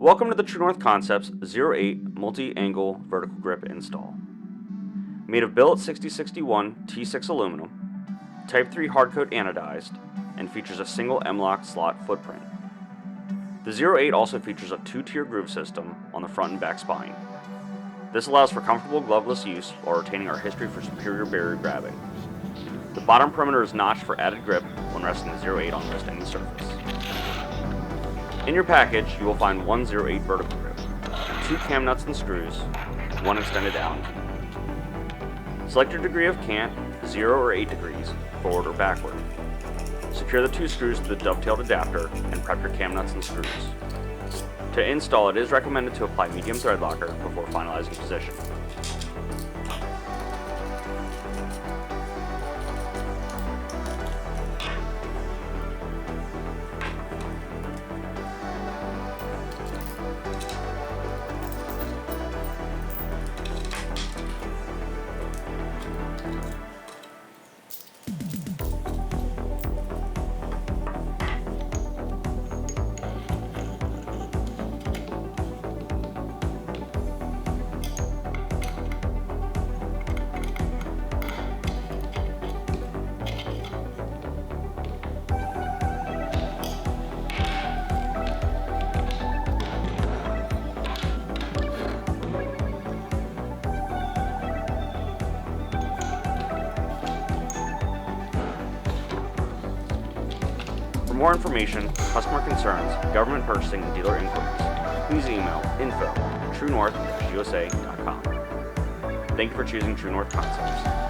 Welcome to the True North Concepts Zero-8 Multi-Angle Vertical Grip Install. Made of billet 6061 T6 aluminum, Type 3 hardcoat anodized, and features a single M-Lok slot footprint. The Zero-8 also features a two-tier groove system on the front and back spine. This allows for comfortable gloveless use while retaining our history for superior barrier grabbing. The bottom perimeter is notched for added grip when resting the Zero-8 on wrist and surface. In your package, you will find one Zero-8 vertical grip, two cam nuts and screws, one extended Allen key. Select your degree of cant, 0 or 8 degrees, forward or backward. Secure the two screws to the dovetailed adapter and prep your cam nuts and screws. To install, it is recommended to apply medium thread locker before finalizing position. For more information, customer concerns, government purchasing, and dealer inquiries, please email info@truenorth-usa.com. Thank you for choosing True North Concepts.